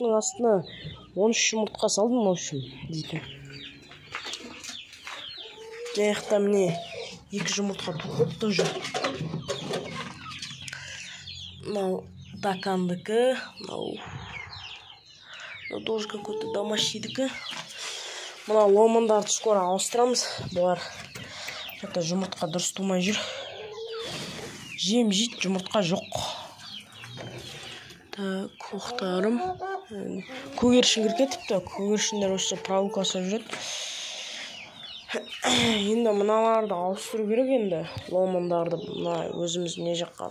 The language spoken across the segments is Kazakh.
мешоктың астына 13 жұмыртқа салдым, в общем, дейтін. Жақта міне 2 жұмыртқа тоқып жүр. Мынау дакандікі, мынау тоже какой-то домашнийдікі. Мына ломандарды скоро ауыстырамыз. Бұлар жұмыртқа дұрыс тумай жүр. Жем жейді, жұмыртқа жоқ. Қоқтарым. Көгершін кіркетіпті. Көгершіндер осы провокация жүреді. Енді мыналарды ауыстыру керек енді. Ломандарды мына өзіміз не жаққа.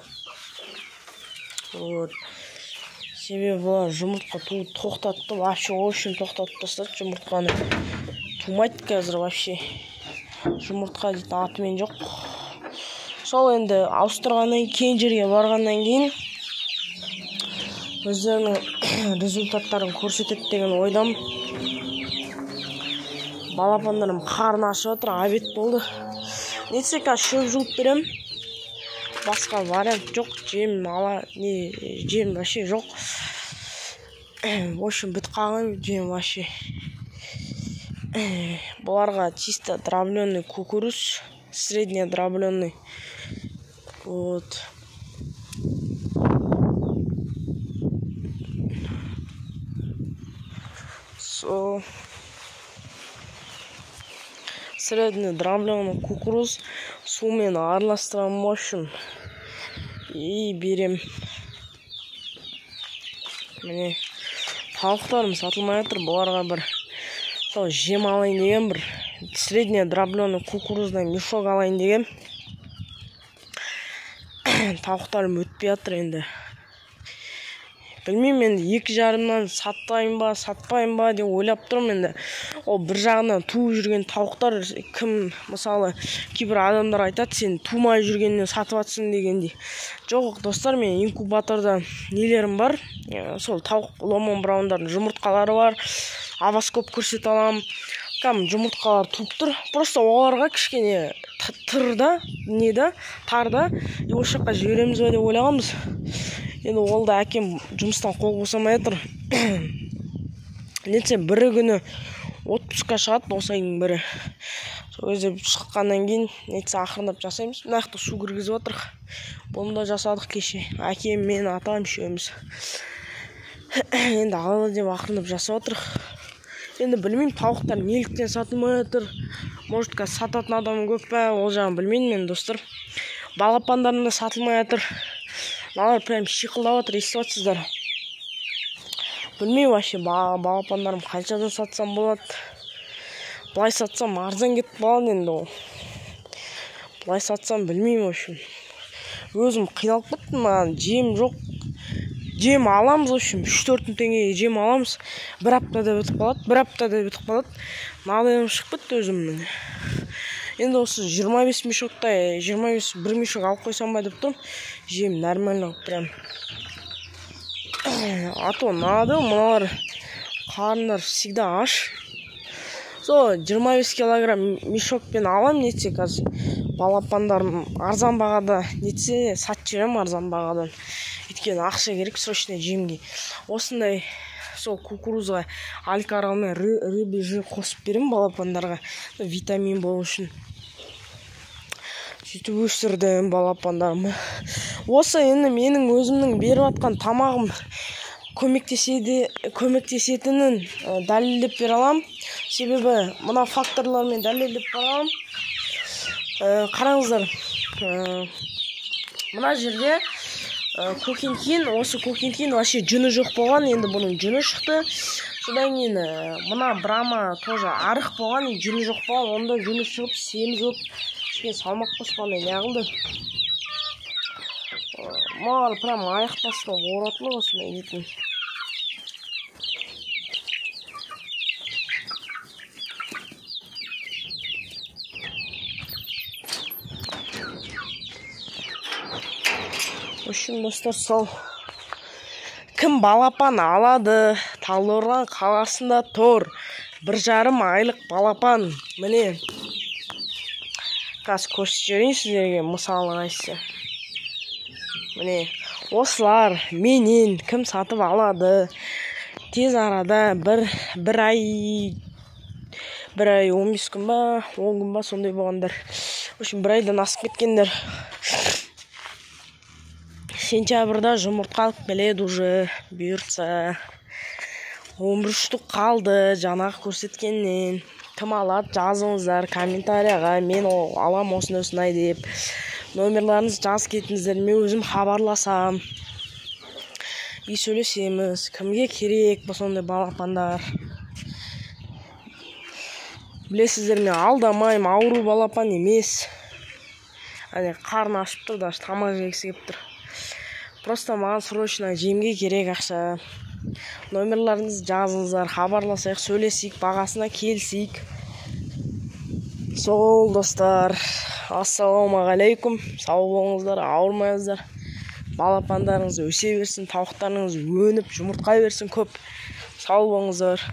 Вот. Себебі бұлар жұмыртқа тоқтатты. Вообще очень тоқтатып тастады жұмыртқаны. Тумайды қазір вообще. Жұмыртқа дейтін атымен жоқ. Сол енді ауыстырғаннан кейін жерге барғаннан кейін өздерінің результаттарын көрсетеді деген ойдам. Балапандарым қарны ашып отыр, обед болды. Нетсе қазір шөп жуып берем. Басқа вариант жоқ, жем вообще жоқ. В общем, бітіп қалған жем вообще. Бұларға чисто дробленый кукуруз, средне дробленый. Вот. Средне дробленый кукуруз сумен араластырамын, в общем. И берем. Міне тауықтарым сатылмай жатыр, бұларға бір жем алайын деген, бір средне дробленый кукурузный мешок алайын деген. Тауықтарым өтпей жатыр енді. Білмеймін енді 2,5-нан сатпайын ба деп ойлап тұрмын енді. Ол бір жағынан туып жүрген тауықтар, кім мысалы кейбір адамдар айтады, сен тумай жүргеннен сатып атсың дегенде. Жоқ, достар, мен инкубаторда нелерім бар. Сол тауық ломон браундардың жұмыртқалары бар. Авоскоп көрсете аламын. Кәм жұмыртқалар туып тұр. Просто оларға кішкене тарда, осы жаққа жібереміз бе деп ойлағанбыз. Енді ол да әкем жұмыстан қол босамай жатыр. Нетсе бірі күні отпускқа шығады, осы айдың бірі. Сол кезде шыққаннан кейін нетсе ақырындап жасаймыз. Мына жақта су кіргізіп отырық. Бұны да жасадық кеше. Әкем, мен, атам үшеуміз. Енді алады деп ақырындап жасап отырық. Енді білмеймін, тауықтар неліктен сатылмай жатыр. Может, қазір сататын адам көп пе, ол жағын білмеймін мен, достар. Балапандарым да сатылмай жатыр. Мыналар прям шиқылдап отыр, естіп отырсыздар. Білмеймін вообще, балапандарым қаншадан сатсам болады. Былай сатсам арзан кетіп қалады енді ол. Былай сатсам білмеймін, в общем. Өзім қиналып кеттім, маған жем жоқ. Жем аламыз, в общем, 3-4 теңгеге жем аламыз. Бір аптада бітіп қалады. Мағдайым шығып кетті өзімнің. Енді осы 25 мешоктай, 1 мешок алып қойсам ба деп тұрмын. Жем нормально, прям. А то надо, мыналар қарындар всегда аш. Со 25 килограмм мешокпен алам, нетсе қазір балапандарым арзан бағада, нетсе сатып жүрем арзан бағадан. Өйткені ақша керек срочно жемге. Осындай сол кукурузға алькарал мен рыбий жир қосып берем балапандарға, витамин болу үшін. Сөйтіп өсірдім балапандарымы. Осы енді менің өзімнің беріп атқан тамағым көмектесетінін дәлелдеп бере алам. Себебі мына факторлармен дәлелдеп бере алам. Қараңыздар, мына жерде көкентин, осы көкентин вообще жүні жоқ болған, енді бұның жүні шықты. Содан кейін мына брама тоже арық болған, жүні жоқ болған, онда жүні шығып, семіз болып, кішкене салмақ қосқандай неғылды. Маған прям аяқтасына оратылы осындай етін. Үшін достар, сол кім балапан алады, Талдықорған қаласында тұр. 1,5 айлық балапан. Міне. Қазір көрсетіп жіберейін сіздерге, мысалы қайсысы. Міне, осылар менен кім сатып алады? тез арада бір ай 15 күн ба 10 күн ба сондай болғандар. В общем, бір айдан асып кеткендер. Сентябрьда жұмыртқа алып келеді уже, бұйыртса. 11 штук қалды жаңағы көрсеткеннен. Кім алады, жазыңыздар комментарияға, мен алам осындай деп. Номерларыңызды жазып кетіңіздер, мен өзім хабарласам. И сөйлесеміз, кімге керек бұл сондай балапандар. Білесіздер, мен алдамайым, ауру балапан емес. Қарны ашып тұр, даже тамақ жегісі келіп тұр. Просто маған срочно жемге керек ақша. Номерларыңызды жазыңыздар, хабарласайық, сөйлесейік, бағасына келсейік. Сол достар, ассалаумағалейкум, сау болыңыздар, ауырмайыңыздар. Балапандарыңыз өсе берсін, тауықтарыңыз өніп, жұмыртқа берсін көп. Сау болыңыздар.